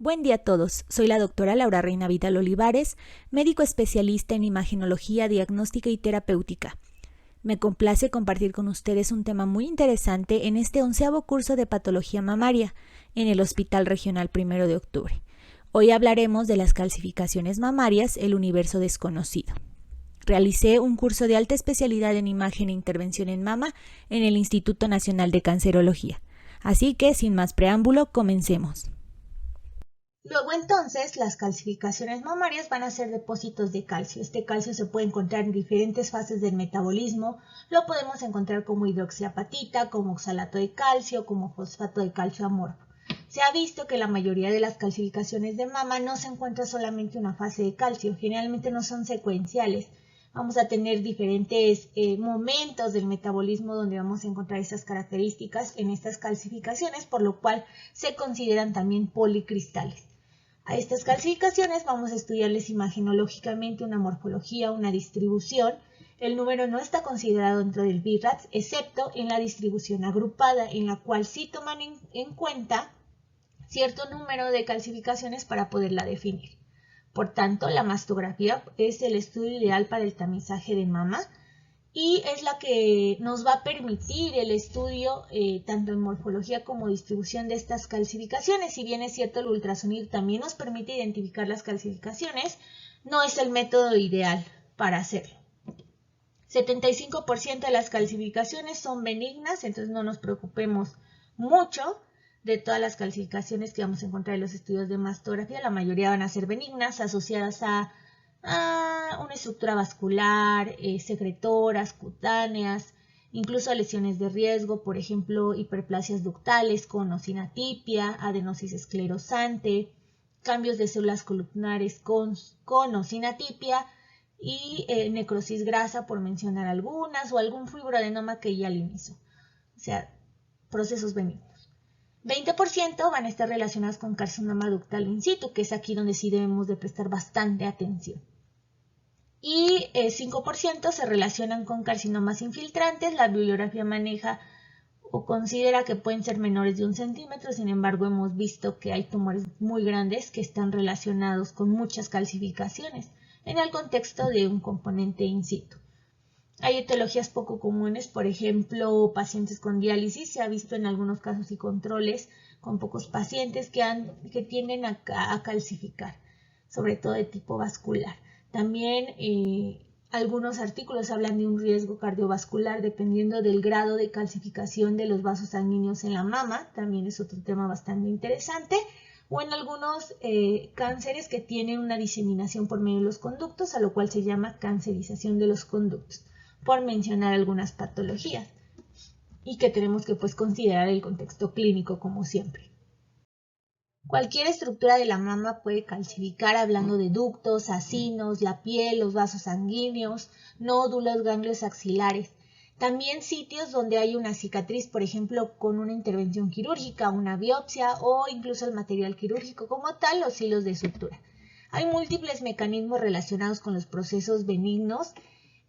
Buen día a todos, soy la doctora Laura Reina Vidal Olivares, médico especialista en imagenología diagnóstica y terapéutica. Me complace compartir con ustedes un tema muy interesante en este 11º curso de patología mamaria en el Hospital Regional 1 de Octubre. Hoy hablaremos de las calcificaciones mamarias, el universo desconocido. Realicé un curso de alta especialidad en imagen e intervención en mama en el Instituto Nacional de Cancerología. Así que, sin más preámbulo, comencemos. Luego entonces las calcificaciones mamarias van a ser depósitos de calcio. Este calcio se puede encontrar en diferentes fases del metabolismo. Lo podemos encontrar como hidroxiapatita, como oxalato de calcio, como fosfato de calcio amorfo. Se ha visto que la mayoría de las calcificaciones de mama no se encuentra solamente una fase de calcio, generalmente no son secuenciales. Vamos a tener diferentes momentos del metabolismo donde vamos a encontrar esas características en estas calcificaciones, por lo cual se consideran también policristales. A estas calcificaciones vamos a estudiarles imagenológicamente una morfología, una distribución. El número no está considerado dentro del BIRADS, excepto en la distribución agrupada, en la cual sí toman en cuenta cierto número de calcificaciones para poderla definir. Por tanto, la mastografía es el estudio ideal para el tamizaje de mama y es la que nos va a permitir el estudio tanto en morfología como distribución de estas calcificaciones. Si bien es cierto, el ultrasonido también nos permite identificar las calcificaciones, no es el método ideal para hacerlo. 75% de las calcificaciones son benignas, entonces no nos preocupemos mucho de todas las calcificaciones que vamos a encontrar en los estudios de mastografía. La mayoría van a ser benignas, asociadas a una estructura vascular, secretoras, cutáneas, incluso lesiones de riesgo, por ejemplo, hiperplasias ductales con osinatipia, adenosis esclerosante, cambios de células columnares con osinatipia y necrosis grasa, por mencionar algunas, o algún fibroadenoma que ya al inicio, o sea, procesos benignos. 20% van a estar relacionadas con carcinoma ductal in situ, que es aquí donde sí debemos de prestar bastante atención. Y 5% se relacionan con carcinomas infiltrantes. La bibliografía maneja o considera que pueden ser menores de 1 centímetro, sin embargo hemos visto que hay tumores muy grandes que están relacionados con muchas calcificaciones en el contexto de un componente in situ. Hay etiologías poco comunes, por ejemplo, pacientes con diálisis. Se ha visto en algunos casos y controles con pocos pacientes que tienden a calcificar, sobre todo de tipo vascular. También algunos artículos hablan de un riesgo cardiovascular dependiendo del grado de calcificación de los vasos sanguíneos en la mama. También es otro tema bastante interesante. O en algunos cánceres que tienen una diseminación por medio de los conductos, a lo cual se llama cancerización de los conductos, por mencionar algunas patologías, y que tenemos que considerar el contexto clínico como siempre. Cualquier estructura de la mama puede calcificar, hablando de ductos, acinos, la piel, los vasos sanguíneos, nódulos, ganglios axilares. También sitios donde hay una cicatriz, por ejemplo, con una intervención quirúrgica, una biopsia o incluso el material quirúrgico como tal, los hilos de sutura. Hay múltiples mecanismos relacionados con los procesos benignos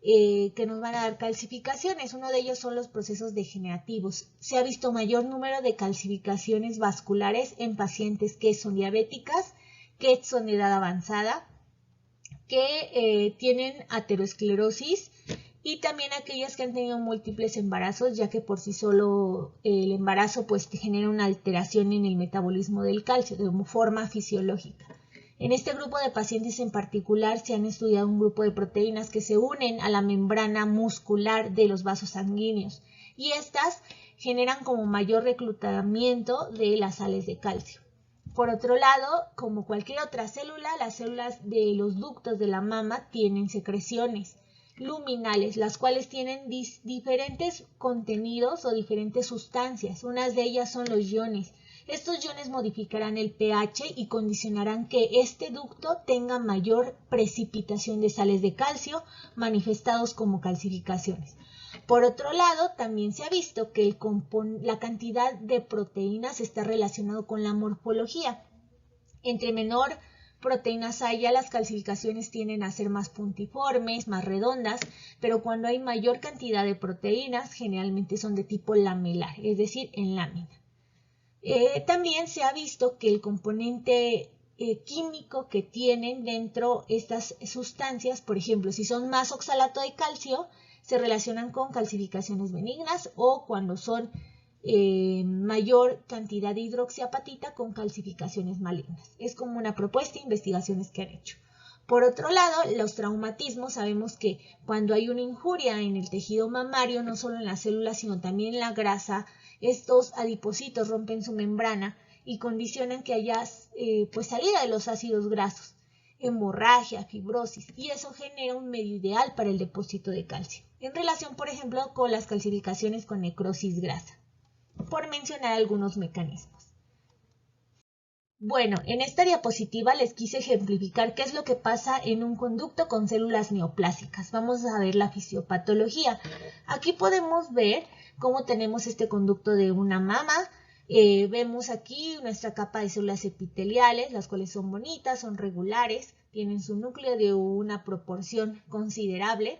que nos van a dar calcificaciones. Uno de ellos son los procesos degenerativos. Se ha visto mayor número de calcificaciones vasculares en pacientes que son diabéticas, que son de edad avanzada, que tienen aterosclerosis y también aquellas que han tenido múltiples embarazos, ya que por sí solo el embarazo genera una alteración en el metabolismo del calcio de forma fisiológica. En este grupo de pacientes en particular se han estudiado un grupo de proteínas que se unen a la membrana muscular de los vasos sanguíneos y estas generan como mayor reclutamiento de las sales de calcio. Por otro lado, como cualquier otra célula, las células de los ductos de la mama tienen secreciones luminales, las cuales tienen diferentes contenidos o diferentes sustancias. Unas de ellas son los iones. Estos iones modificarán el pH y condicionarán que este ducto tenga mayor precipitación de sales de calcio manifestados como calcificaciones. Por otro lado, también se ha visto que la cantidad de proteínas está relacionado con la morfología. Entre menor proteínas haya, las calcificaciones tienden a ser más puntiformes, más redondas, pero cuando hay mayor cantidad de proteínas, generalmente son de tipo lamelar, es decir, en lámina. También se ha visto que el componente químico que tienen dentro estas sustancias, por ejemplo, si son más oxalato de calcio, se relacionan con calcificaciones benignas, o cuando son mayor cantidad de hidroxiapatita con calcificaciones malignas. Es como una propuesta de investigaciones que han hecho. Por otro lado, los traumatismos, sabemos que cuando hay una injuria en el tejido mamario, no solo en las células, sino también en la grasa, estos adipocitos rompen su membrana y condicionan que haya pues salida de los ácidos grasos, hemorragia, fibrosis, y eso genera un medio ideal para el depósito de calcio, en relación, por ejemplo, con las calcificaciones con necrosis grasa, por mencionar algunos mecanismos. Bueno, en esta diapositiva les quise ejemplificar qué es lo que pasa en un conducto con células neoplásicas. Vamos a ver la fisiopatología. Aquí podemos ver cómo tenemos este conducto de una mama. Vemos aquí nuestra capa de células epiteliales, las cuales son bonitas, son regulares, tienen su núcleo de una proporción considerable,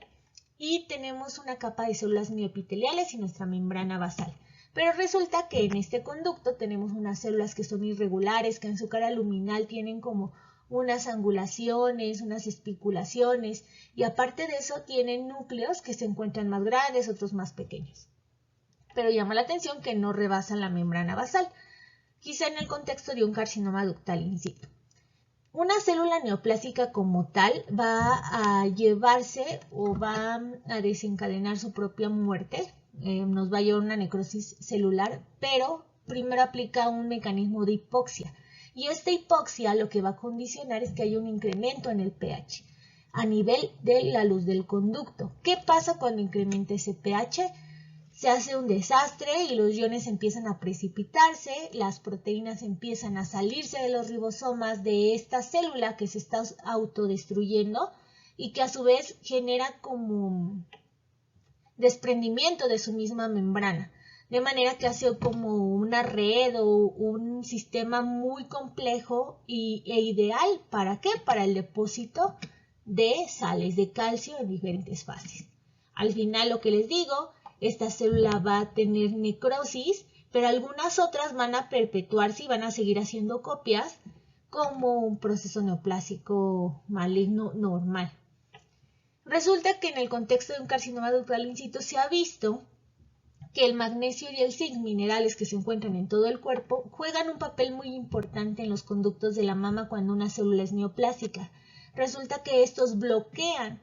y tenemos una capa de células mioepiteliales y nuestra membrana basal. Pero resulta que en este conducto tenemos unas células que son irregulares, que en su cara luminal tienen como unas angulaciones, unas espiculaciones, y aparte de eso tienen núcleos que se encuentran más grandes, otros más pequeños. Pero llama la atención que no rebasan la membrana basal, quizá en el contexto de un carcinoma ductal in situ. Una célula neoplásica como tal va a llevarse o va a desencadenar su propia muerte, nos va a llevar una necrosis celular, pero primero aplica un mecanismo de hipoxia. Y esta hipoxia lo que va a condicionar es que haya un incremento en el pH a nivel de la luz del conducto. ¿Qué pasa cuando incrementa ese pH? Se hace un desastre y los iones empiezan a precipitarse, las proteínas empiezan a salirse de los ribosomas de esta célula que se está autodestruyendo y que a su vez genera como desprendimiento de su misma membrana, de manera que hace como una red o un sistema muy complejo e ideal. ¿Para qué? Para el depósito de sales de calcio en diferentes fases. Al final, lo que les digo, esta célula va a tener necrosis, pero algunas otras van a perpetuarse y van a seguir haciendo copias como un proceso neoplásico maligno normal. Resulta que en el contexto de un carcinoma ductal in situ se ha visto que el magnesio y el zinc, minerales que se encuentran en todo el cuerpo, juegan un papel muy importante en los conductos de la mama cuando una célula es neoplásica. Resulta que estos bloquean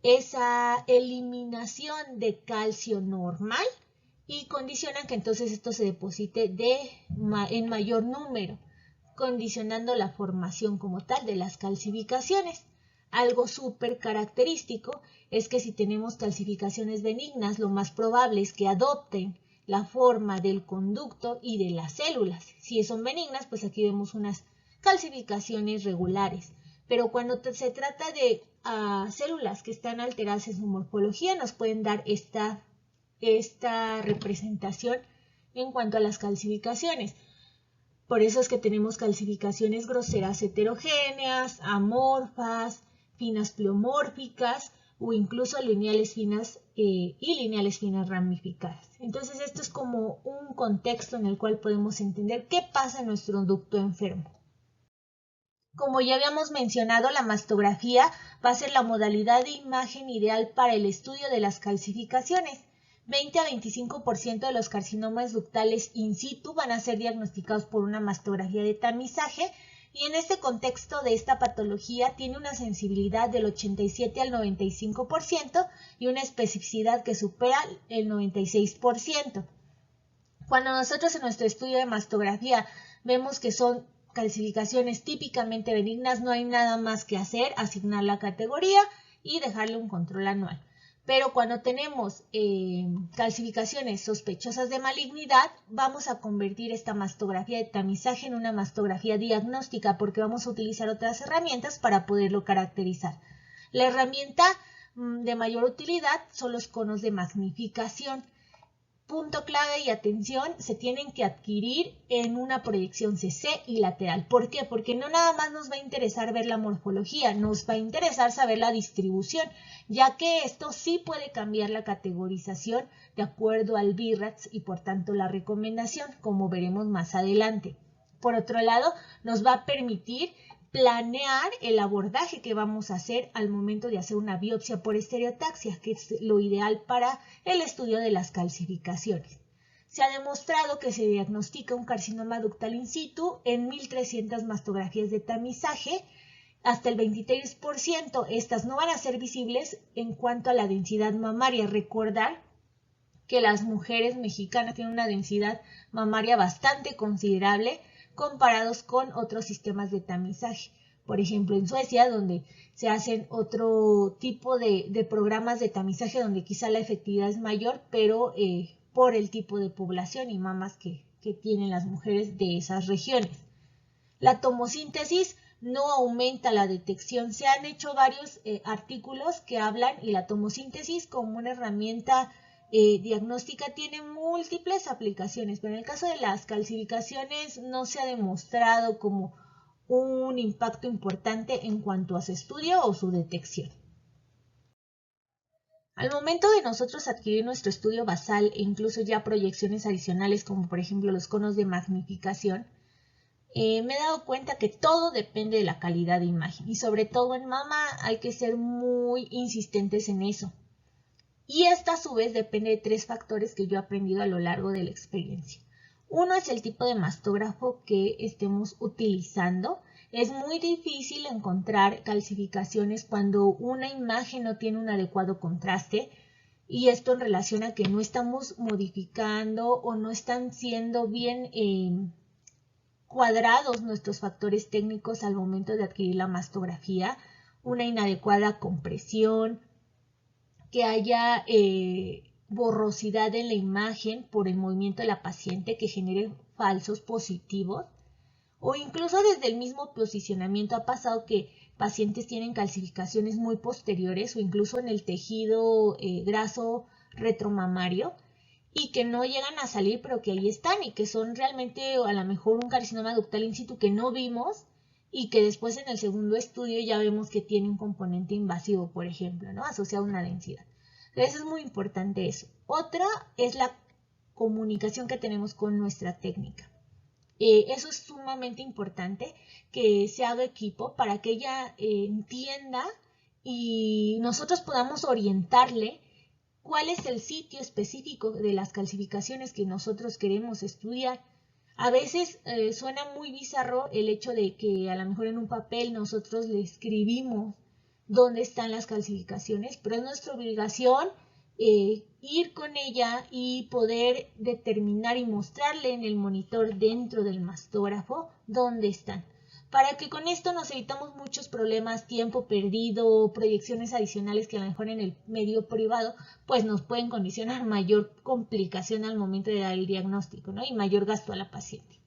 esa eliminación de calcio normal y condicionan que entonces esto se deposite en mayor número, condicionando la formación como tal de las calcificaciones. Algo súper característico es que si tenemos calcificaciones benignas, lo más probable es que adopten la forma del conducto y de las células. Si son benignas, pues aquí vemos unas calcificaciones regulares. Pero cuando se trata de células que están alteradas en su morfología, nos pueden dar esta representación en cuanto a las calcificaciones. Por eso es que tenemos calcificaciones groseras heterogéneas, amorfas, finas pleomórficas o incluso lineales finas y lineales finas ramificadas. Entonces esto es como un contexto en el cual podemos entender qué pasa en nuestro ducto enfermo. Como ya habíamos mencionado, la mastografía va a ser la modalidad de imagen ideal para el estudio de las calcificaciones. 20 a 25% de los carcinomas ductales in situ van a ser diagnosticados por una mastografía de tamizaje, y en este contexto de esta patología tiene una sensibilidad del 87 al 95% y una especificidad que supera el 96%. Cuando nosotros en nuestro estudio de mastografía vemos que son calcificaciones típicamente benignas, no hay nada más que hacer, asignar la categoría y dejarle un control anual. Pero cuando tenemos calcificaciones sospechosas de malignidad, vamos a convertir esta mastografía de tamizaje en una mastografía diagnóstica, porque vamos a utilizar otras herramientas para poderlo caracterizar. La herramienta de mayor utilidad son los conos de magnificación. punto clave y atención, se tienen que adquirir en una proyección CC y lateral. ¿Por qué? Porque no nada más nos va a interesar ver la morfología, nos va a interesar saber la distribución, ya que esto sí puede cambiar la categorización de acuerdo al BIRATS y por tanto la recomendación, como veremos más adelante. Por otro lado, nos va a permitir planear el abordaje que vamos a hacer al momento de hacer una biopsia por estereotaxia, que es lo ideal para el estudio de las calcificaciones. Se ha demostrado que se diagnostica un carcinoma ductal in situ en 1.300 mastografías de tamizaje. Hasta el 23%, estas no van a ser visibles en cuanto a la densidad mamaria. Recordar que las mujeres mexicanas tienen una densidad mamaria bastante considerable comparados con otros sistemas de tamizaje. Por ejemplo, en Suecia, donde se hacen otro tipo de programas de tamizaje donde quizá la efectividad es mayor, pero por el tipo de población y mamas que tienen las mujeres de esas regiones. La tomosíntesis no aumenta la detección. Se han hecho varios artículos que hablan y la tomosíntesis como una herramienta diagnóstica tiene múltiples aplicaciones, pero en el caso de las calcificaciones no se ha demostrado como un impacto importante en cuanto a su estudio o su detección. Al momento de nosotros adquirir nuestro estudio basal e incluso ya proyecciones adicionales como por ejemplo los conos de magnificación, me he dado cuenta que todo depende de la calidad de imagen y sobre todo en mama hay que ser muy insistentes en eso. Y esta a su vez depende de 3 factores que yo he aprendido a lo largo de la experiencia. Uno es el tipo de mastógrafo que estemos utilizando. Es muy difícil encontrar calcificaciones cuando una imagen no tiene un adecuado contraste y esto en relación a que no estamos modificando o no están siendo bien cuadrados nuestros factores técnicos al momento de adquirir la mastografía, una inadecuada compresión, que haya borrosidad en la imagen por el movimiento de la paciente que genere falsos positivos o incluso desde el mismo posicionamiento ha pasado que pacientes tienen calcificaciones muy posteriores o incluso en el tejido graso retromamario y que no llegan a salir pero que ahí están y que son realmente a lo mejor un carcinoma ductal in situ que no vimos y que después en el segundo estudio ya vemos que tiene un componente invasivo, por ejemplo, ¿no? Asociado a una densidad. Entonces es muy importante eso. Otra es la comunicación que tenemos con nuestra técnica. Eso es sumamente importante, que se haga equipo para que ella entienda y nosotros podamos orientarle cuál es el sitio específico de las calcificaciones que nosotros queremos estudiar. A veces suena muy bizarro el hecho de que a lo mejor en un papel nosotros le escribimos dónde están las calcificaciones, pero es nuestra obligación ir con ella y poder determinar y mostrarle en el monitor dentro del mastógrafo dónde están. Para que con esto nos evitamos muchos problemas, tiempo perdido, proyecciones adicionales que a lo mejor en el medio privado pues nos pueden condicionar mayor complicación al momento de dar el diagnóstico, ¿no? Y mayor gasto a la paciente.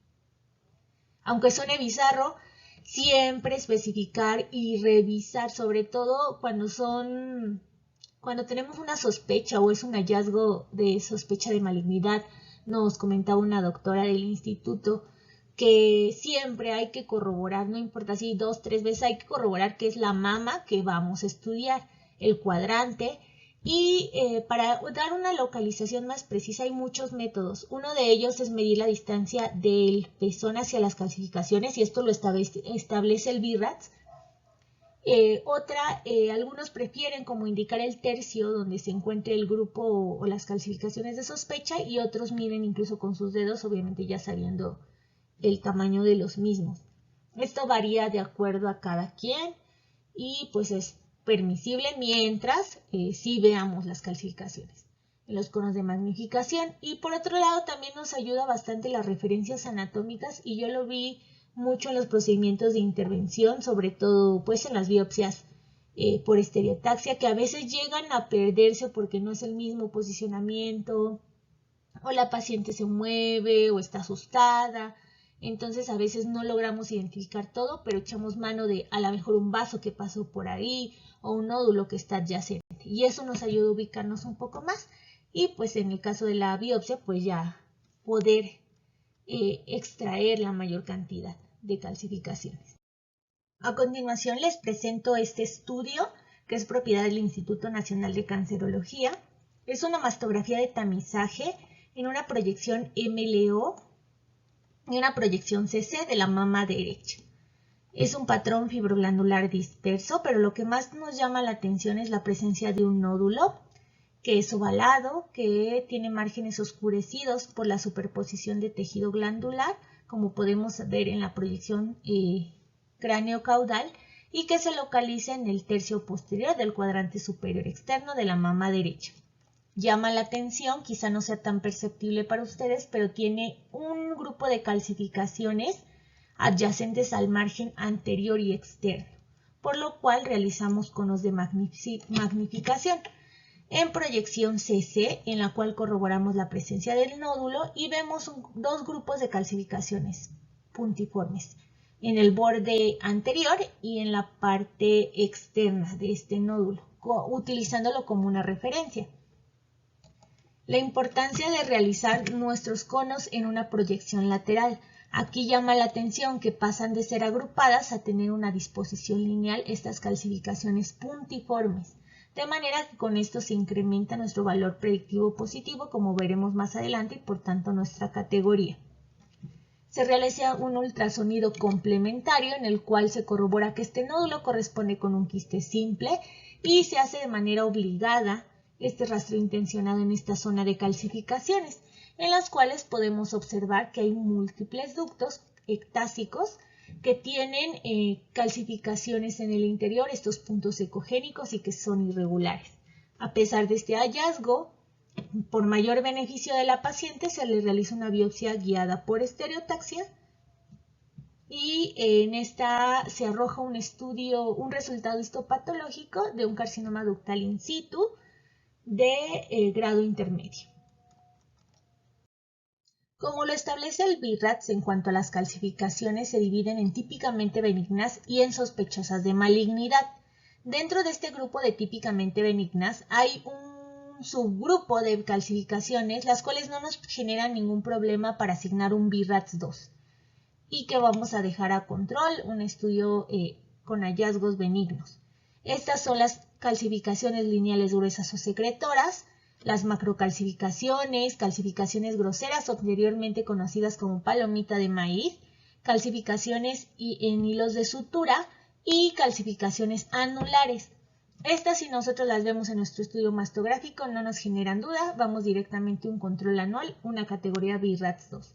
Aunque suene bizarro, siempre especificar y revisar, sobre todo cuando tenemos una sospecha o es un hallazgo de sospecha de malignidad. Nos comentaba una doctora del instituto que siempre hay que corroborar, no importa si 2, 3 veces, hay que corroborar qué es la mama que vamos a estudiar, el cuadrante, y para dar una localización más precisa hay muchos métodos. Uno de ellos es medir la distancia del pezón hacia las calcificaciones y esto lo establece el BIRATS. Algunos prefieren como indicar el tercio donde se encuentre el grupo o las calcificaciones de sospecha y otros miden incluso con sus dedos, obviamente ya sabiendo el tamaño de los mismos. Esto varía de acuerdo a cada quien y pues es permisible mientras sí veamos las calcificaciones en los conos de magnificación. Y por otro lado también nos ayuda bastante las referencias anatómicas y yo lo vi mucho en los procedimientos de intervención, sobre todo pues en las biopsias por estereotaxia, que a veces llegan a perderse porque no es el mismo posicionamiento o la paciente se mueve o está asustada. Entonces a veces no logramos identificar todo, pero echamos mano de a lo mejor un vaso que pasó por ahí o un nódulo que está adyacente. Y eso nos ayuda a ubicarnos un poco más y pues en el caso de la biopsia pues ya poder extraer la mayor cantidad de calcificaciones. A continuación les presento este estudio que es propiedad del Instituto Nacional de Cancerología. Es una mastografía de tamizaje en una proyección MLO y una proyección CC de la mama derecha. Es un patrón fibroglandular disperso, pero lo que más nos llama la atención es la presencia de un nódulo que es ovalado, que tiene márgenes oscurecidos por la superposición de tejido glandular, como podemos ver en la proyección cráneo-caudal, y que se localiza en el tercio posterior del cuadrante superior externo de la mama derecha. Llama la atención, quizá no sea tan perceptible para ustedes, pero tiene un grupo de calcificaciones adyacentes al margen anterior y externo, por lo cual realizamos conos de magnificación. En proyección CC, en la cual corroboramos la presencia del nódulo y vemos dos grupos de calcificaciones puntiformes en el borde anterior y en la parte externa de este nódulo, utilizándolo como una referencia. La importancia de realizar nuestros conos en una proyección lateral. Aquí llama la atención que pasan de ser agrupadas a tener una disposición lineal estas calcificaciones puntiformes, de manera que con esto se incrementa nuestro valor predictivo positivo, como veremos más adelante, y por tanto nuestra categoría. Se realiza un ultrasonido complementario en el cual se corrobora que este nódulo corresponde con un quiste simple y se hace de manera obligada este rastreo intencionado en esta zona de calcificaciones, en las cuales podemos observar que hay múltiples ductos ectásicos que tienen calcificaciones en el interior, estos puntos ecogénicos, y que son irregulares. A pesar de este hallazgo, por mayor beneficio de la paciente, se le realiza una biopsia guiada por estereotaxia y en esta se arroja un resultado histopatológico de un carcinoma ductal in situ de grado intermedio. Como lo establece el BI-RADS, en cuanto a las calcificaciones, se dividen en típicamente benignas y en sospechosas de malignidad. Dentro de este grupo de típicamente benignas hay un subgrupo de calcificaciones, las cuales no nos generan ningún problema para asignar un BI-RADS 2 y que vamos a dejar a control un estudio con hallazgos benignos. Estas son las calcificaciones lineales gruesas o secretoras, las macrocalcificaciones, calcificaciones groseras, anteriormente conocidas como palomita de maíz, calcificaciones en hilos de sutura y calcificaciones anulares. Estas, si nosotros las vemos en nuestro estudio mastográfico, no nos generan duda, vamos directamente a un control anual, una categoría BI-RADS 2.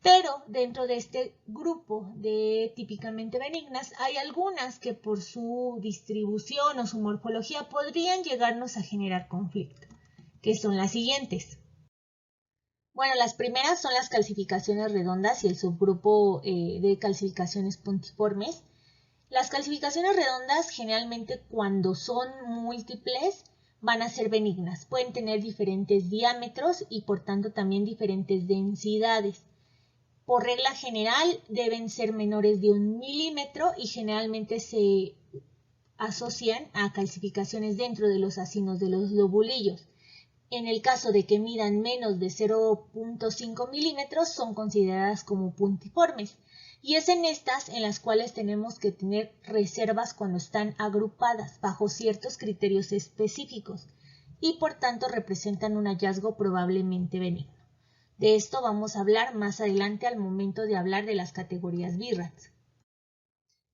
Pero dentro de este grupo de típicamente benignas hay algunas que por su distribución o su morfología podrían llegarnos a generar conflicto, que son las siguientes. Bueno, las primeras son las calcificaciones redondas y el subgrupo de calcificaciones puntiformes. Las calcificaciones redondas generalmente cuando son múltiples van a ser benignas. Pueden tener diferentes diámetros y por tanto también diferentes densidades. Por regla general deben ser menores de 1 milímetro y generalmente se asocian a calcificaciones dentro de los acinos de los lobulillos. En el caso de que midan menos de 0.5 milímetros son consideradas como puntiformes. Y es en estas en las cuales tenemos que tener reservas cuando están agrupadas bajo ciertos criterios específicos y por tanto representan un hallazgo probablemente benigno. De esto vamos a hablar más adelante al momento de hablar de las categorías BI-RADS.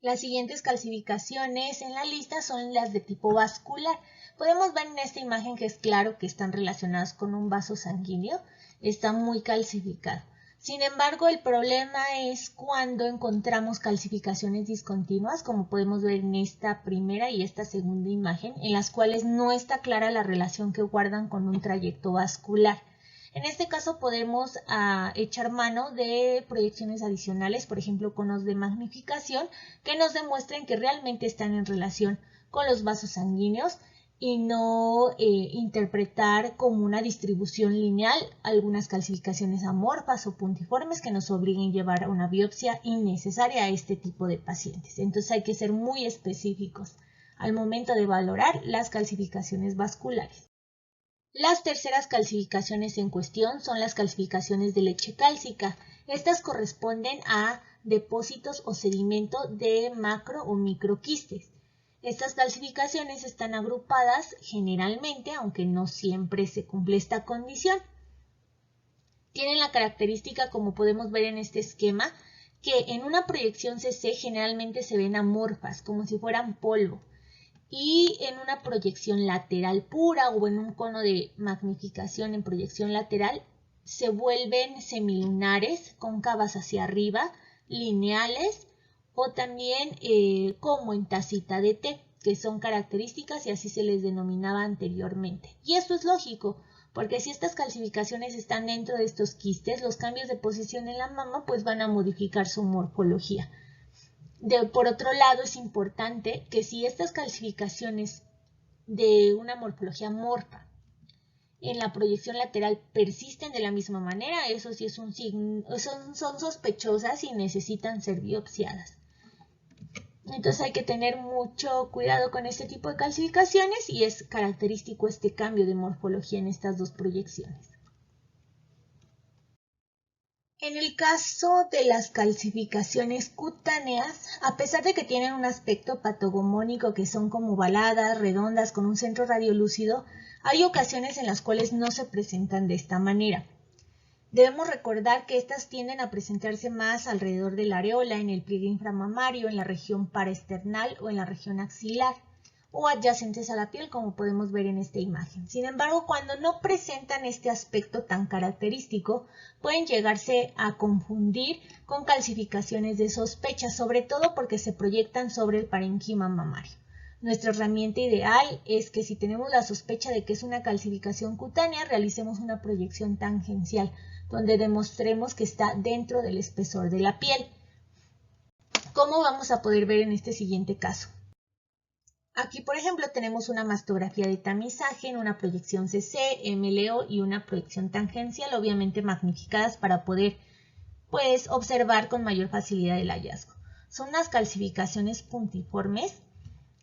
Las siguientes calcificaciones en la lista son las de tipo vascular. Podemos ver en esta imagen que es claro que están relacionadas con un vaso sanguíneo, está muy calcificado. Sin embargo, el problema es cuando encontramos calcificaciones discontinuas, como podemos ver en esta primera y esta segunda imagen, en las cuales no está clara la relación que guardan con un trayecto vascular. En este caso podemos echar mano de proyecciones adicionales, por ejemplo conos de magnificación, que nos demuestren que realmente están en relación con los vasos sanguíneos y no interpretar como una distribución lineal algunas calcificaciones amorfas o puntiformes que nos obliguen a llevar a una biopsia innecesaria a este tipo de pacientes. Entonces hay que ser muy específicos al momento de valorar las calcificaciones vasculares. Las terceras calcificaciones en cuestión son las calcificaciones de leche cálcica. Estas corresponden a depósitos o sedimento de macro o microquistes. Estas calcificaciones están agrupadas generalmente, aunque no siempre se cumple esta condición. Tienen la característica, como podemos ver en este esquema, que en una proyección CC generalmente se ven amorfas, como si fueran polvo, y en una proyección lateral pura o en un cono de magnificación en proyección lateral se vuelven semilunares, cóncavas hacia arriba, lineales o también como en tacita de té, que son características y así se les denominaba anteriormente. Y esto es lógico, porque si estas calcificaciones están dentro de estos quistes, los cambios de posición en la mama pues van a modificar su morfología. Por otro lado, es importante que si estas calcificaciones de una morfología morfa en la proyección lateral persisten de la misma manera, eso sí es un signo, son sospechosas y necesitan ser biopsiadas. Entonces hay que tener mucho cuidado con este tipo de calcificaciones y es característico este cambio de morfología en estas dos proyecciones. En el caso de las calcificaciones cutáneas, a pesar de que tienen un aspecto patogomónico que son como ovaladas, redondas, con un centro radiolúcido, hay ocasiones en las cuales no se presentan de esta manera. Debemos recordar que estas tienden a presentarse más alrededor de la areola, en el pliegue inframamario, en la región paraesternal o en la región axilar, o adyacentes a la piel, como podemos ver en esta imagen. Sin embargo, cuando no presentan este aspecto tan característico, pueden llegarse a confundir con calcificaciones de sospecha, sobre todo porque se proyectan sobre el parénquima mamario. Nuestra herramienta ideal es que si tenemos la sospecha de que es una calcificación cutánea, realicemos una proyección tangencial, donde demostremos que está dentro del espesor de la piel. ¿Cómo vamos a poder ver en este siguiente caso? Aquí, por ejemplo, tenemos una mastografía de tamizaje en una proyección CC, MLO y una proyección tangencial, obviamente magnificadas para poder observar con mayor facilidad el hallazgo. Son unas calcificaciones puntiformes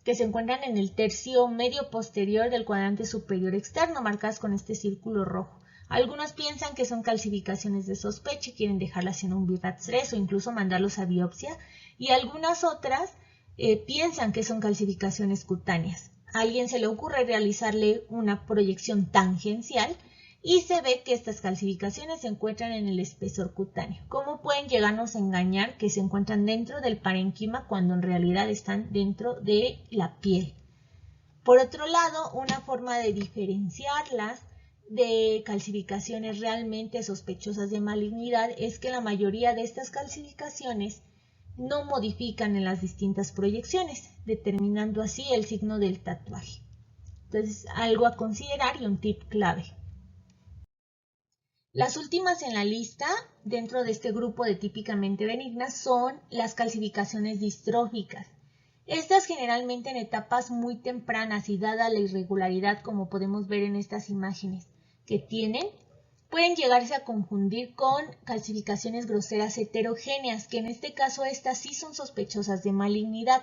que se encuentran en el tercio medio posterior del cuadrante superior externo, marcadas con este círculo rojo. Algunos piensan que son calcificaciones de sospecha y quieren dejarlas en un BIRAT-3 o incluso mandarlos a biopsia, y algunas otras piensan que son calcificaciones cutáneas. A alguien se le ocurre realizarle una proyección tangencial y se ve que estas calcificaciones se encuentran en el espesor cutáneo. ¿Cómo pueden llegarnos a engañar que se encuentran dentro del parénquima cuando en realidad están dentro de la piel? Por otro lado, una forma de diferenciarlas de calcificaciones realmente sospechosas de malignidad es que la mayoría de estas calcificaciones no modifican en las distintas proyecciones, determinando así el signo del tatuaje. Entonces, algo a considerar y un tip clave. Las últimas en la lista, dentro de este grupo de típicamente benignas, son las calcificaciones distróficas. Estas generalmente en etapas muy tempranas y dada la irregularidad, como podemos ver en estas imágenes que tienen, pueden llegarse a confundir con calcificaciones groseras heterogéneas, que en este caso estas sí son sospechosas de malignidad.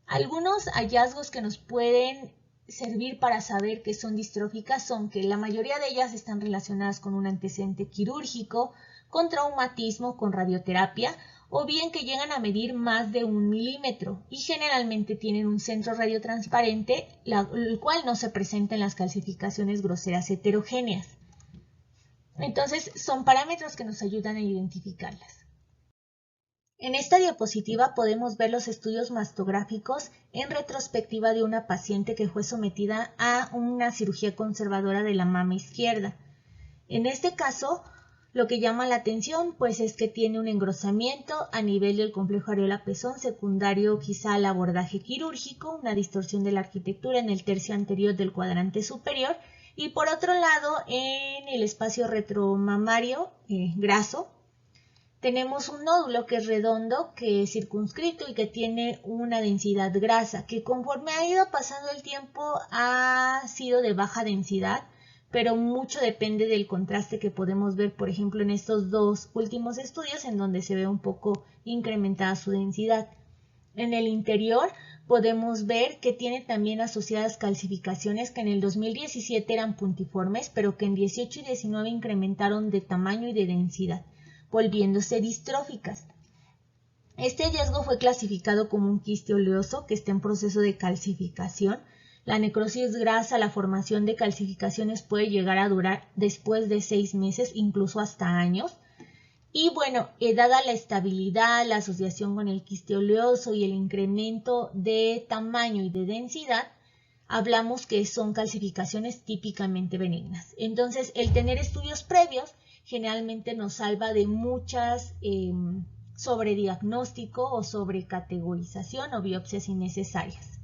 Algunos hallazgos que nos pueden servir para saber que son distróficas son que la mayoría de ellas están relacionadas con un antecedente quirúrgico, con traumatismo, con radioterapia, o bien que llegan a medir más de 1 milímetro y generalmente tienen un centro radiotransparente, el cual no se presenta en las calcificaciones groseras heterogéneas. Entonces, son parámetros que nos ayudan a identificarlas. En esta diapositiva podemos ver los estudios mastográficos en retrospectiva de una paciente que fue sometida a una cirugía conservadora de la mama izquierda. En este caso, lo que llama la atención es que tiene un engrosamiento a nivel del complejo areola-pezón secundario quizá al abordaje quirúrgico, una distorsión de la arquitectura en el tercio anterior del cuadrante superior, y por otro lado, en el espacio retromamario graso, tenemos un nódulo que es redondo, que es circunscrito y que tiene una densidad grasa, que conforme ha ido pasando el tiempo ha sido de baja densidad, pero mucho depende del contraste que podemos ver, por ejemplo, en estos dos últimos estudios, en donde se ve un poco incrementada su densidad. En el interior podemos ver que tiene también asociadas calcificaciones que en el 2017 eran puntiformes, pero que en 18 y 19 incrementaron de tamaño y de densidad, volviéndose distróficas. Este hallazgo fue clasificado como un quiste oleoso que está en proceso de calcificación. La necrosis grasa, la formación de calcificaciones puede llegar a durar después de 6 meses, incluso hasta años. Y bueno, dada la estabilidad, la asociación con el quiste oleoso y el incremento de tamaño y de densidad, hablamos que son calcificaciones típicamente benignas. Entonces, el tener estudios previos generalmente nos salva de muchas sobrediagnóstico o sobrecategorización o biopsias innecesarias.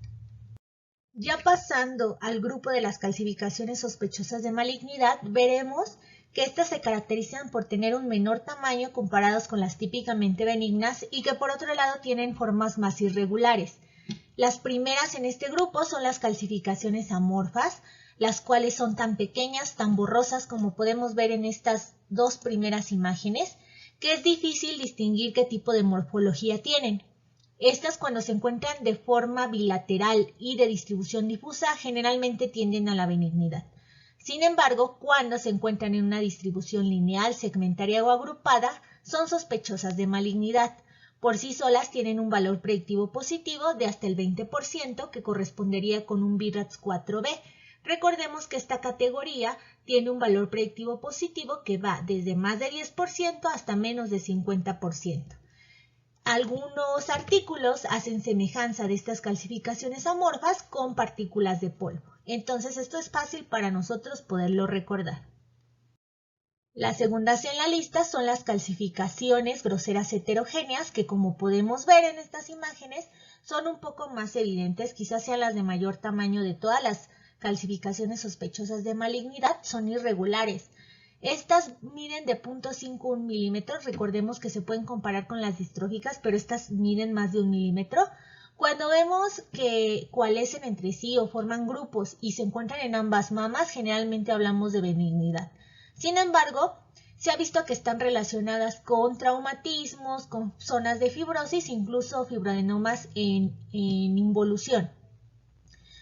Ya pasando al grupo de las calcificaciones sospechosas de malignidad, veremos que estas se caracterizan por tener un menor tamaño comparados con las típicamente benignas y que por otro lado tienen formas más irregulares. Las primeras en este grupo son las calcificaciones amorfas, las cuales son tan pequeñas, tan borrosas como podemos ver en estas dos primeras imágenes, que es difícil distinguir qué tipo de morfología tienen. Estas, cuando se encuentran de forma bilateral y de distribución difusa, generalmente tienden a la benignidad. Sin embargo, cuando se encuentran en una distribución lineal, segmentaria o agrupada, son sospechosas de malignidad. Por sí solas tienen un valor predictivo positivo de hasta el 20%, que correspondería con un BRATS 4B. Recordemos que esta categoría tiene un valor predictivo positivo que va desde más de 10% hasta menos de 50%. Algunos artículos hacen semejanza de estas calcificaciones amorfas con partículas de polvo. Entonces esto es fácil para nosotros poderlo recordar. Las segundas en la lista son las calcificaciones groseras heterogéneas, que como podemos ver en estas imágenes son un poco más evidentes, quizás sean las de mayor tamaño de todas las calcificaciones sospechosas de malignidad, son irregulares. Estas miden de 0.51 milímetros, recordemos que se pueden comparar con las distróficas, pero estas miden más de 1 milímetro. Cuando vemos que coalescen entre sí o forman grupos y se encuentran en ambas mamas, generalmente hablamos de benigidad. Sin embargo, se ha visto que están relacionadas con traumatismos, con zonas de fibrosis, incluso fibroadenomas en involución.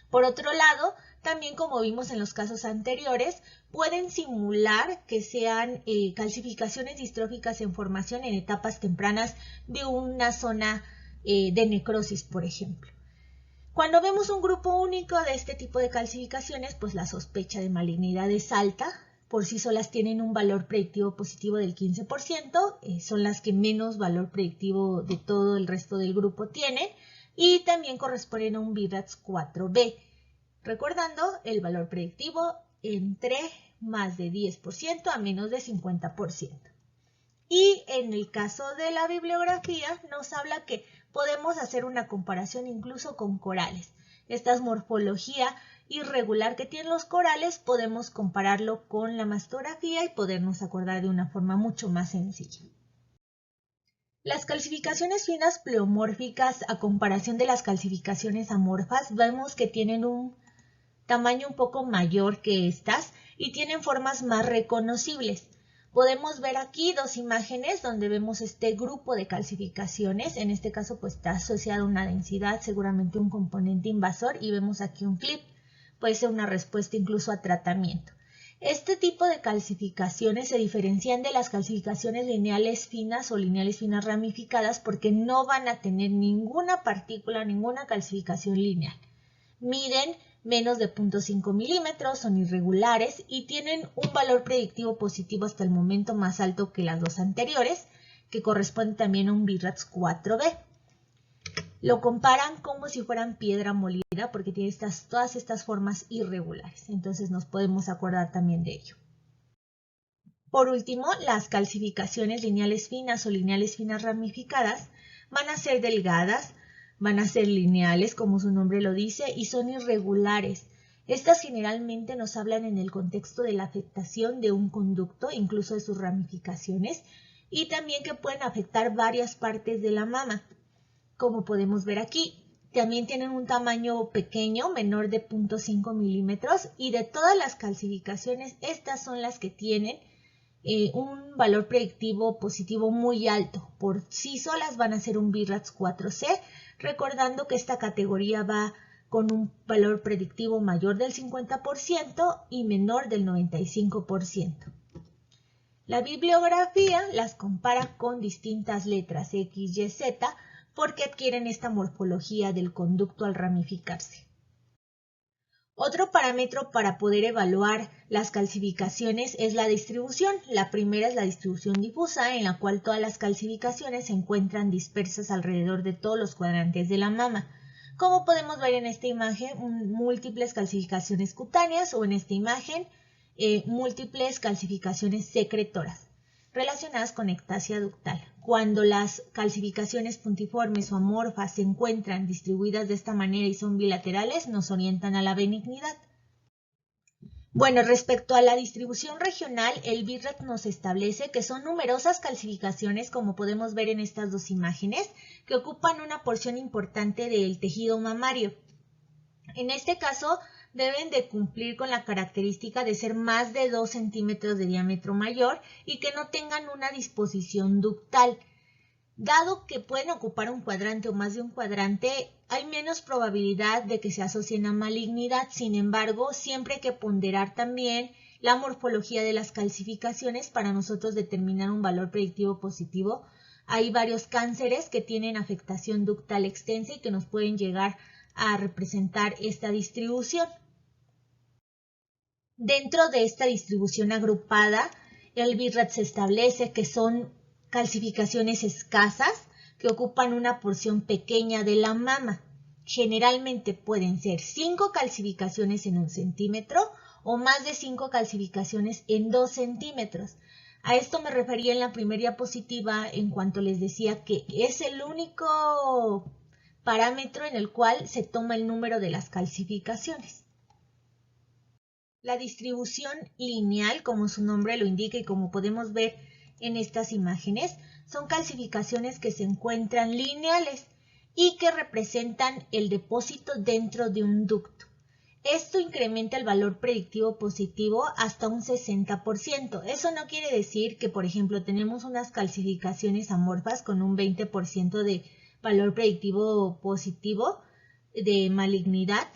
Por otro lado, también como vimos en los casos anteriores, pueden simular que sean calcificaciones distróficas en formación en etapas tempranas de una zona de necrosis, por ejemplo. Cuando vemos un grupo único de este tipo de calcificaciones, pues la sospecha de malignidad es alta. Por sí solas tienen un valor predictivo positivo del 15%, son las que menos valor predictivo de todo el resto del grupo tienen, y también corresponden a un BRATS 4B. Recordando el valor predictivo entre más de 10% a menos de 50%. Y en el caso de la bibliografía nos habla que podemos hacer una comparación incluso con corales. Esta morfología irregular que tienen los corales podemos compararlo con la mastografía y podernos acordar de una forma mucho más sencilla. Las calcificaciones finas pleomórficas, a comparación de las calcificaciones amorfas, vemos que tienen un tamaño un poco mayor que estas y tienen formas más reconocibles. Podemos ver aquí dos imágenes donde vemos este grupo de calcificaciones. En este caso pues está asociado a una densidad, seguramente un componente invasor, y vemos aquí un clip. Puede ser una respuesta incluso a tratamiento. Este tipo de calcificaciones se diferencian de las calcificaciones lineales finas o lineales finas ramificadas porque no van a tener ninguna partícula, ninguna calcificación lineal. Miden menos de 0.5 milímetros, son irregulares y tienen un valor predictivo positivo hasta el momento más alto que las dos anteriores, que corresponde también a un BRATS 4B. Lo comparan como si fueran piedra molida porque tiene todas estas formas irregulares, entonces nos podemos acordar también de ello. Por último, las calcificaciones lineales finas o lineales finas ramificadas van a ser delgadas, van a ser lineales, como su nombre lo dice, y son irregulares. Estas generalmente nos hablan en el contexto de la afectación de un conducto, incluso de sus ramificaciones, y también que pueden afectar varias partes de la mama, como podemos ver aquí. También tienen un tamaño pequeño, menor de 0.5 milímetros, y de todas las calcificaciones, estas son las que tienen un valor predictivo positivo muy alto. Por sí solas van a ser un BRATS 4C. recordando que esta categoría va con un valor predictivo mayor del 50% y menor del 95%. La bibliografía las compara con distintas letras X, Y, Z porque adquieren esta morfología del conducto al ramificarse. Otro parámetro para poder evaluar las calcificaciones es la distribución. La primera es la distribución difusa, en la cual todas las calcificaciones se encuentran dispersas alrededor de todos los cuadrantes de la mama. Como podemos ver en esta imagen, múltiples calcificaciones cutáneas o en esta imagen, múltiples calcificaciones secretoras relacionadas con ectasia ductal. Cuando las calcificaciones puntiformes o amorfas se encuentran distribuidas de esta manera y son bilaterales, nos orientan a la benignidad. Bueno, respecto a la distribución regional, el BIRAT nos establece que son numerosas calcificaciones, como podemos ver en estas dos imágenes, que ocupan una porción importante del tejido mamario. En este caso, deben de cumplir con la característica de ser más de 2 centímetros de diámetro mayor y que no tengan una disposición ductal. Dado que pueden ocupar un cuadrante o más de un cuadrante, hay menos probabilidad de que se asocien a malignidad. Sin embargo, siempre hay que ponderar también la morfología de las calcificaciones para nosotros determinar un valor predictivo positivo. Hay varios cánceres que tienen afectación ductal extensa y que nos pueden llegar a representar esta distribución. Dentro de esta distribución agrupada, el BIRAT se establece que son calcificaciones escasas que ocupan una porción pequeña de la mama. Generalmente pueden ser 5 calcificaciones en 1 centímetro o más de 5 calcificaciones en 2 centímetros. A esto me refería en la primera diapositiva en cuanto les decía que es el único parámetro en el cual se toma el número de las calcificaciones. La distribución lineal, como su nombre lo indica y como podemos ver en estas imágenes, son calcificaciones que se encuentran lineales y que representan el depósito dentro de un ducto. Esto incrementa el valor predictivo positivo hasta un 60%. Eso no quiere decir que, por ejemplo, tenemos unas calcificaciones amorfas con un 20% de valor predictivo positivo de malignidad,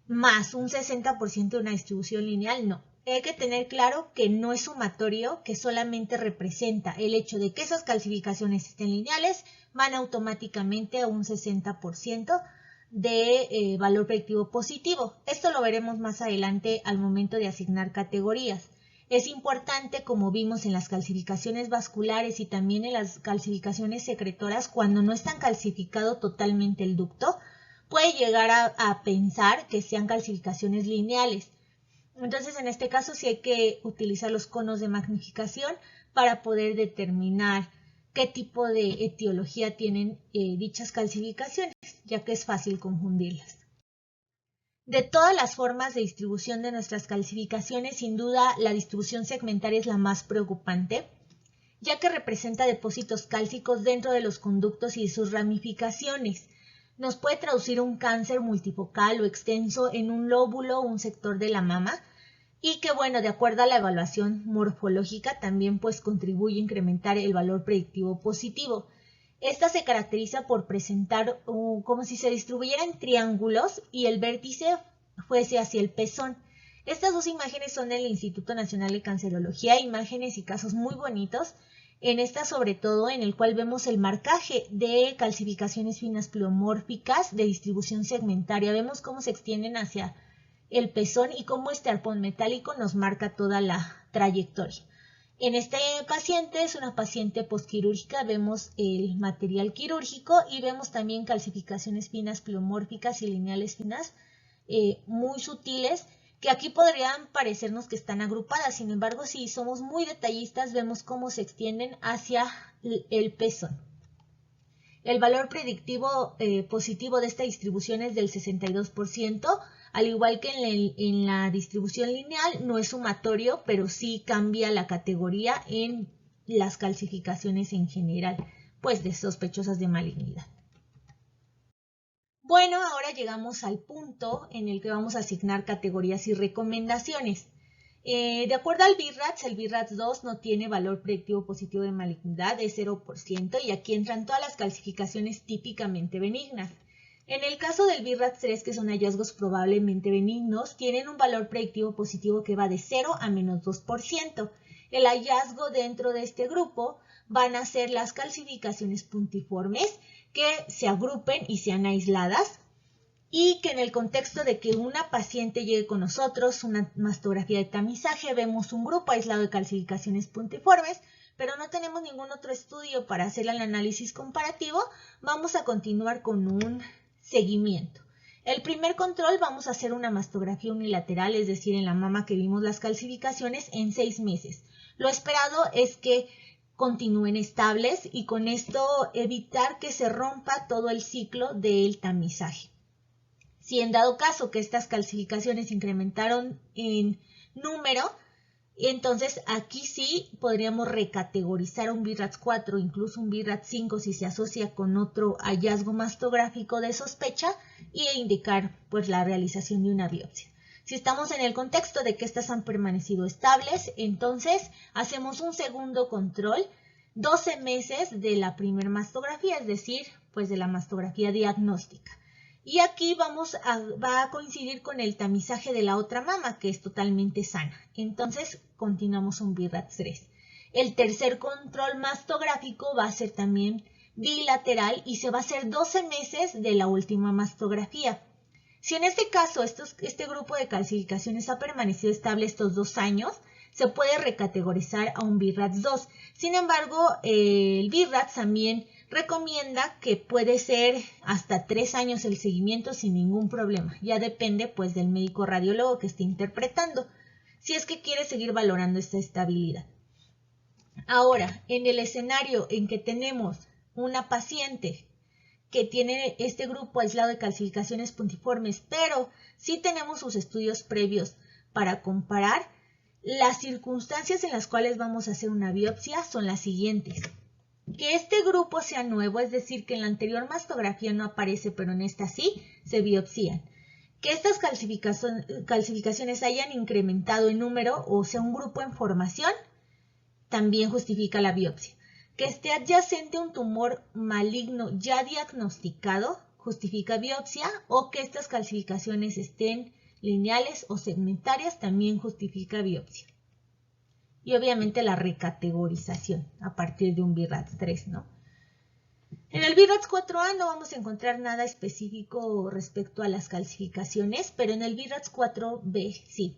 más un 60% de una distribución lineal, no. Hay que tener claro que no es sumatorio, que solamente representa el hecho de que esas calcificaciones estén lineales, van automáticamente a un 60% de valor predictivo positivo. Esto lo veremos más adelante al momento de asignar categorías. Es importante, como vimos en las calcificaciones vasculares y también en las calcificaciones secretoras, cuando no están calcificado totalmente el ducto, puede llegar a pensar que sean calcificaciones lineales. Entonces, en este caso sí hay que utilizar los conos de magnificación para poder determinar qué tipo de etiología tienen dichas calcificaciones, ya que es fácil confundirlas. De todas las formas de distribución de nuestras calcificaciones, sin duda la distribución segmentaria es la más preocupante, ya que representa depósitos cálcicos dentro de los conductos y sus ramificaciones. Nos puede traducir un cáncer multifocal o extenso en un lóbulo o un sector de la mama y que, bueno, de acuerdo a la evaluación morfológica también pues contribuye a incrementar el valor predictivo positivo. Esta se caracteriza por presentar como si se distribuyera en triángulos y el vértice fuese hacia el pezón. Estas dos imágenes son del Instituto Nacional de Cancerología, imágenes y casos muy bonitos. En esta sobre todo en el cual vemos el marcaje de calcificaciones finas pleomórficas de distribución segmentaria. Vemos cómo se extienden hacia el pezón y cómo este arpón metálico nos marca toda la trayectoria. En este paciente es una paciente postquirúrgica, vemos el material quirúrgico y vemos también calcificaciones finas pleomórficas y lineales finas muy sutiles, que aquí podrían parecernos que están agrupadas. Sin embargo, si somos muy detallistas, vemos cómo se extienden hacia el pezón. El valor predictivo positivo de esta distribución es del 62%, al igual que en la distribución lineal, no es sumatorio, pero sí cambia la categoría en las calcificaciones en general, pues de sospechosas de malignidad. Bueno, ahora llegamos al punto en el que vamos a asignar categorías y recomendaciones. De acuerdo al BIRATS, el BIRATS 2 no tiene valor predictivo positivo de malignidad, es 0%, y aquí entran todas las calcificaciones típicamente benignas. En el caso del BIRATS-3, que son hallazgos probablemente benignos, tienen un valor predictivo positivo que va de 0 a menos 2%. El hallazgo dentro de este grupo van a ser las calcificaciones puntiformes que se agrupen y sean aisladas, y que en el contexto de que una paciente llegue con nosotros, una mastografía de tamizaje, vemos un grupo aislado de calcificaciones puntiformes, pero no tenemos ningún otro estudio para hacer el análisis comparativo, vamos a continuar con un seguimiento. El primer control vamos a hacer una mastografía unilateral, es decir, en la mama que vimos las calcificaciones en 6 meses. Lo esperado es que continúen estables y con esto evitar que se rompa todo el ciclo del tamizaje. Si en dado caso que estas calcificaciones incrementaron en número, entonces aquí sí podríamos recategorizar un BIRATS-4, incluso un BIRATS-5 si se asocia con otro hallazgo mastográfico de sospecha e indicar pues la realización de una biopsia. Si estamos en el contexto de que estas han permanecido estables, entonces hacemos un segundo control 12 meses de la primera mastografía, es decir, pues de la mastografía diagnóstica. Y aquí va a coincidir con el tamizaje de la otra mama, que es totalmente sana. Entonces, continuamos un BIRATS-3. El tercer control mastográfico va a ser también bilateral y se va a hacer 12 meses de la última mastografía. Si en este caso este grupo de calcificaciones ha permanecido estable estos 2 años, se puede recategorizar a un BIRATS-2. Sin embargo, el BIRATS también recomienda que puede ser hasta 3 años el seguimiento sin ningún problema. Ya depende pues del médico radiólogo que esté interpretando, si es que quiere seguir valorando esta estabilidad. Ahora, en el escenario en que tenemos una paciente que tiene este grupo aislado de calcificaciones puntiformes, pero sí tenemos sus estudios previos para comparar, las circunstancias en las cuales vamos a hacer una biopsia son las siguientes. Que este grupo sea nuevo, es decir, que en la anterior mastografía no aparece, pero en esta sí, se biopsían. Que estas calcificaciones hayan incrementado en número, o sea, un grupo en formación, también justifica la biopsia. Que esté adyacente a un tumor maligno ya diagnosticado, justifica biopsia, o que estas calcificaciones estén lineales o segmentarias, también justifica biopsia. Y obviamente la recategorización a partir de un BIRATS-3, ¿no? En el BIRATS-4A no vamos a encontrar nada específico respecto a las calcificaciones, pero en el BIRATS-4B sí.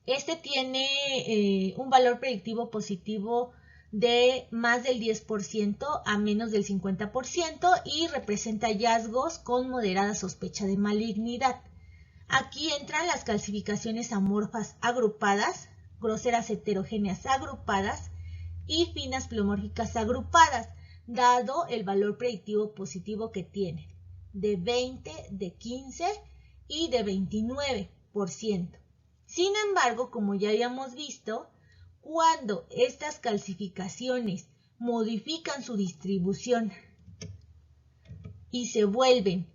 Este tiene un valor predictivo positivo de más del 10% a menos del 50% y representa hallazgos con moderada sospecha de malignidad. Aquí entran las calcificaciones amorfas agrupadas, groseras heterogéneas agrupadas y finas pleomórficas agrupadas, dado el valor predictivo positivo que tienen, de 20, de 15 y de 29%. Sin embargo, como ya habíamos visto, cuando estas calcificaciones modifican su distribución y se vuelven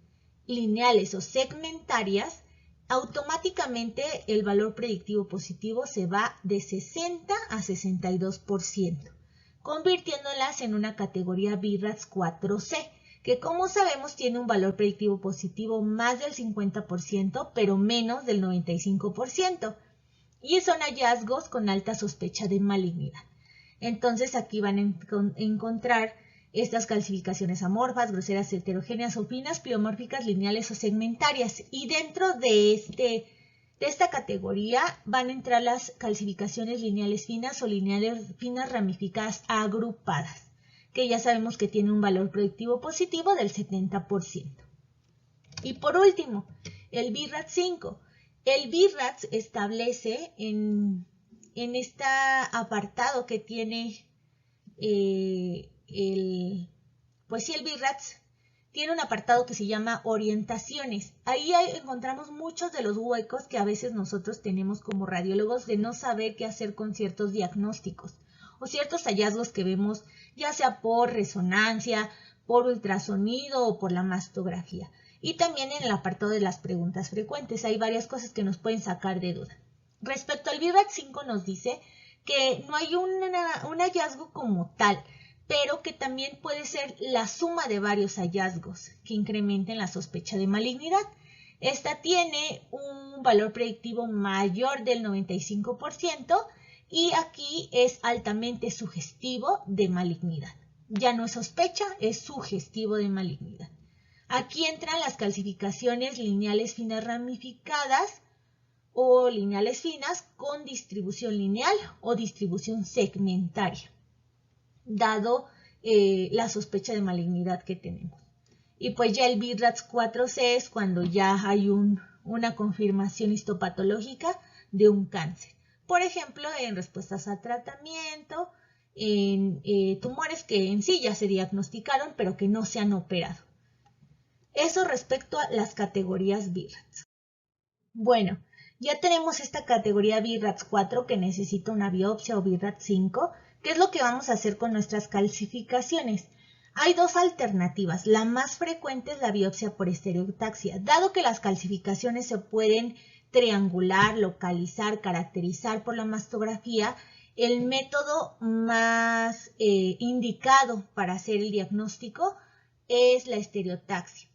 lineales o segmentarias, automáticamente el valor predictivo positivo se va de 60 a 62%, convirtiéndolas en una categoría BIRATS-4C, que como sabemos tiene un valor predictivo positivo más del 50%, pero menos del 95%, y son hallazgos con alta sospecha de malignidad. Entonces aquí van a encontrar estas calcificaciones amorfas, groseras heterogéneas o finas, pleomórficas, lineales o segmentarias. Y dentro de esta categoría van a entrar las calcificaciones lineales finas o lineales finas ramificadas agrupadas, que ya sabemos que tiene un valor predictivo positivo del 70%. Y por último, el BIRATS-5. El BIRATS establece en este apartado que tiene el BIRATS tiene un apartado que se llama orientaciones. Ahí encontramos muchos de los huecos que a veces nosotros tenemos como radiólogos de no saber qué hacer con ciertos diagnósticos o ciertos hallazgos que vemos, ya sea por resonancia, por ultrasonido o por la mastografía. Y también en el apartado de las preguntas frecuentes hay varias cosas que nos pueden sacar de duda. Respecto al BIRATS-5 nos dice que no hay un hallazgo como tal, pero que también puede ser la suma de varios hallazgos que incrementen la sospecha de malignidad. Esta tiene un valor predictivo mayor del 95% y aquí es altamente sugestivo de malignidad. Ya no es sospecha, es sugestivo de malignidad. Aquí entran las calcificaciones lineales finas ramificadas o lineales finas con distribución lineal o distribución segmentaria, dado la sospecha de malignidad que tenemos. Y pues ya el BIRATS 4C es cuando ya hay una confirmación histopatológica de un cáncer. Por ejemplo, en respuestas a tratamiento, en tumores que en sí ya se diagnosticaron, pero que no se han operado. Eso respecto a las categorías BIRATS. Bueno, ya tenemos esta categoría BIRATS 4 que necesita una biopsia o BIRATS 5. ¿Qué es lo que vamos a hacer con nuestras calcificaciones? Hay dos alternativas. La más frecuente es la biopsia por estereotaxia. Dado que las calcificaciones se pueden triangular, localizar, caracterizar por la mastografía, el método más indicado para hacer el diagnóstico es la estereotaxia.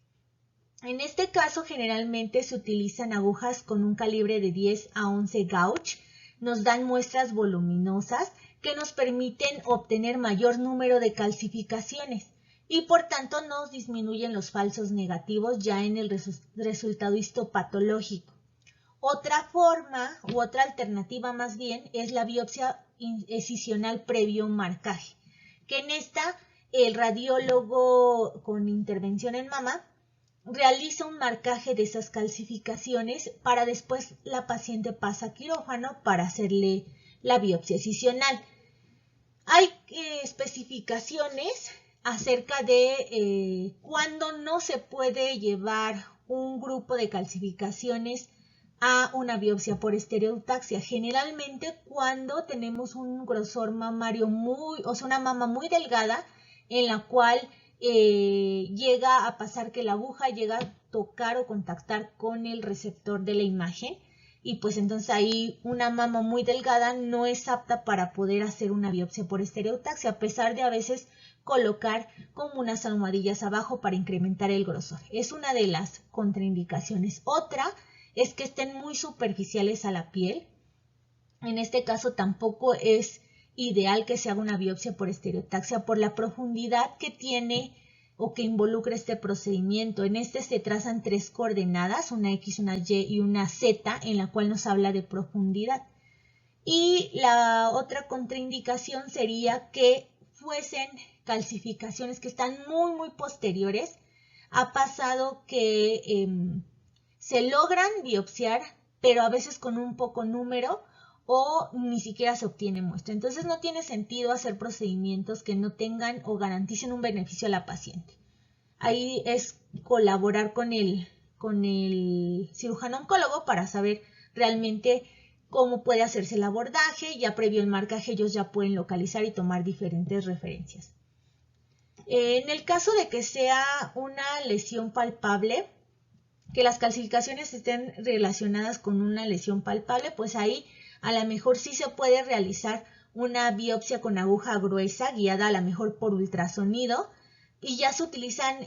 En este caso, generalmente se utilizan agujas con un calibre de 10 a 11 gauge. Nos dan muestras voluminosas que nos permiten obtener mayor número de calcificaciones y por tanto nos disminuyen los falsos negativos ya en el resultado histopatológico. Otra forma u otra alternativa más bien es la biopsia excisional previo marcaje, que en esta el radiólogo con intervención en mama realiza un marcaje de esas calcificaciones para después la paciente pasa a quirófano para hacerle la biopsia excisional. Hay especificaciones acerca de cuándo no se puede llevar un grupo de calcificaciones a una biopsia por estereotaxia. Generalmente cuando tenemos un grosor mamario una mama muy delgada en la cual llega a pasar que la aguja llega a tocar o contactar con el receptor de la imagen y pues entonces ahí una mama muy delgada no es apta para poder hacer una biopsia por estereotaxia, a pesar de a veces colocar como unas almohadillas abajo para incrementar el grosor. Es una de las contraindicaciones. Otra es que estén muy superficiales a la piel. En este caso tampoco es ideal que se haga una biopsia por estereotaxia por la profundidad que tiene o que involucra este procedimiento. En este se trazan 3 coordenadas, una X, una Y y una Z, en la cual nos habla de profundidad. Y la otra contraindicación sería que fuesen calcificaciones que están muy posteriores. Ha pasado que se logran biopsiar, pero a veces con un poco número o ni siquiera se obtiene muestra. Entonces no tiene sentido hacer procedimientos que no tengan o garanticen un beneficio a la paciente. Ahí es colaborar con el cirujano oncólogo para saber realmente cómo puede hacerse el abordaje. Ya previo el marcaje ellos ya pueden localizar y tomar diferentes referencias. En el caso de que sea una lesión palpable, que las calcificaciones estén relacionadas con una lesión palpable, pues ahí a lo mejor sí se puede realizar una biopsia con aguja gruesa, guiada a lo mejor por ultrasonido, y ya se utilizan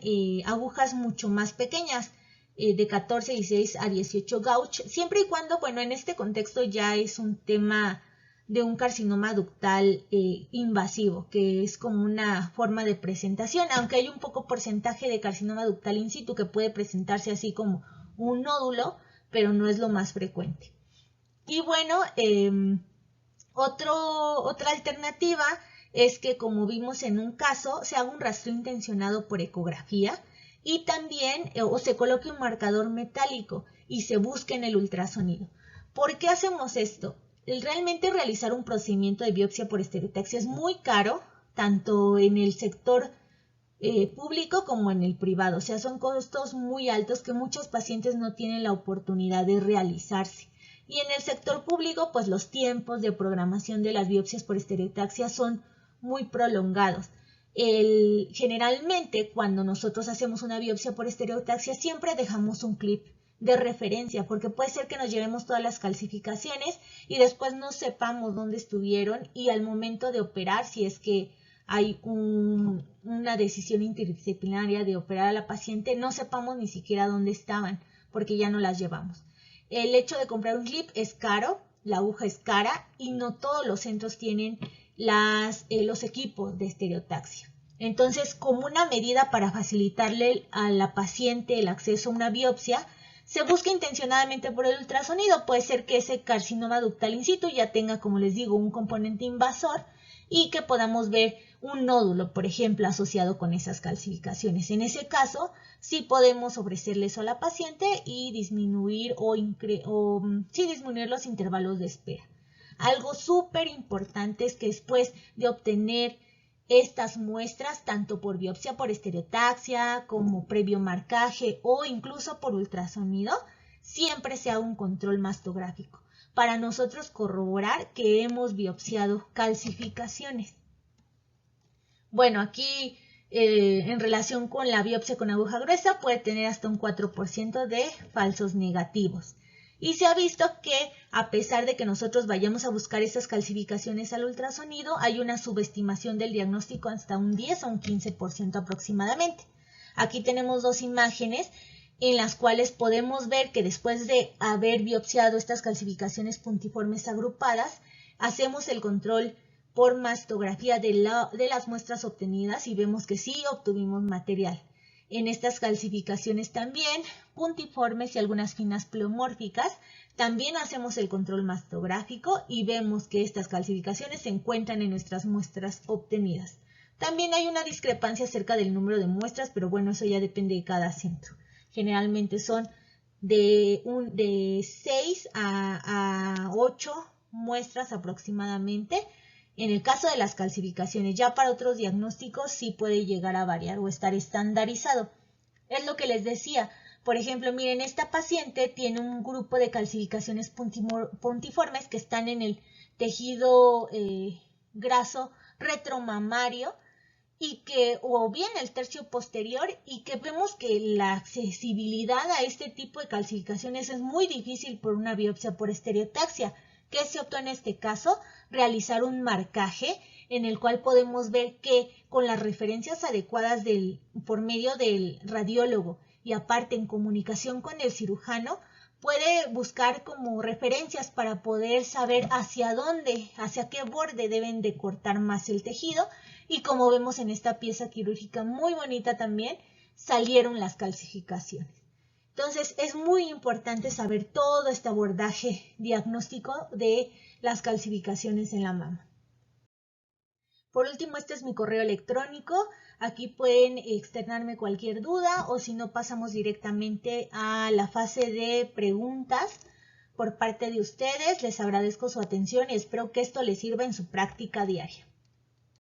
agujas mucho más pequeñas, de 14, 16 a 18 gauge, siempre y cuando, bueno, en este contexto ya es un tema de un carcinoma ductal invasivo, que es como una forma de presentación, aunque hay un poco porcentaje de carcinoma ductal in situ que puede presentarse así como un nódulo, pero no es lo más frecuente. Y bueno, otra alternativa es que, como vimos en un caso, se haga un rastreo intencionado por ecografía y también o se coloque un marcador metálico y se busque en el ultrasonido. ¿Por qué hacemos esto? Realmente realizar un procedimiento de biopsia por estereotaxia es muy caro, tanto en el sector público como en el privado. O sea, son costos muy altos que muchos pacientes no tienen la oportunidad de realizarse. Y en el sector público, pues los tiempos de programación de las biopsias por estereotaxia son muy prolongados. Generalmente, cuando nosotros hacemos una biopsia por estereotaxia, siempre dejamos un clip de referencia, porque puede ser que nos llevemos todas las calcificaciones y después no sepamos dónde estuvieron y al momento de operar, si es que hay una decisión interdisciplinaria de operar a la paciente, no sepamos ni siquiera dónde estaban, porque ya no las llevamos. El hecho de comprar un clip es caro, la aguja es cara y no todos los centros tienen los equipos de estereotaxia. Entonces, como una medida para facilitarle a la paciente el acceso a una biopsia, se busca intencionadamente por el ultrasonido. Puede ser que ese carcinoma ductal in situ ya tenga, como les digo, un componente invasor y que podamos ver un nódulo, por ejemplo, asociado con esas calcificaciones. En ese caso, sí podemos ofrecerle eso a la paciente y disminuir disminuir los intervalos de espera. Algo súper importante es que después de obtener estas muestras, tanto por biopsia por estereotaxia, como previo marcaje o incluso por ultrasonido, siempre se haga un control mastográfico para nosotros corroborar que hemos biopsiado calcificaciones. Bueno, aquí en relación con la biopsia con aguja gruesa puede tener hasta un 4% de falsos negativos. Y se ha visto que a pesar de que nosotros vayamos a buscar esas calcificaciones al ultrasonido, hay una subestimación del diagnóstico hasta un 10 o un 15% aproximadamente. Aquí tenemos dos imágenes en las cuales podemos ver que después de haber biopsiado estas calcificaciones puntiformes agrupadas, hacemos el control por mastografía de las muestras obtenidas y vemos que sí obtuvimos material. En estas calcificaciones también puntiformes y algunas finas pleomórficas, también hacemos el control mastográfico y vemos que estas calcificaciones se encuentran en nuestras muestras obtenidas. También hay una discrepancia acerca del número de muestras, pero bueno, eso ya depende de cada centro. Generalmente son de 6 a 8 muestras aproximadamente. En el caso de las calcificaciones, ya para otros diagnósticos sí puede llegar a variar o estar estandarizado. Es lo que les decía. Por ejemplo, miren, esta paciente tiene un grupo de calcificaciones puntiformes que están en el tejido graso retromamario y que, o bien el tercio posterior, y que vemos que la accesibilidad a este tipo de calcificaciones es muy difícil por una biopsia por estereotaxia. ¿Qué se optó en este caso? Realizar un marcaje en el cual podemos ver que con las referencias adecuadas por medio del radiólogo y aparte en comunicación con el cirujano, puede buscar como referencias para poder saber hacia qué borde deben de cortar más el tejido. Y como vemos en esta pieza quirúrgica muy bonita también, salieron las calcificaciones. Entonces, es muy importante saber todo este abordaje diagnóstico de las calcificaciones en la mama. Por último, este es mi correo electrónico. Aquí pueden externarme cualquier duda o si no, pasamos directamente a la fase de preguntas por parte de ustedes. Les agradezco su atención y espero que esto les sirva en su práctica diaria.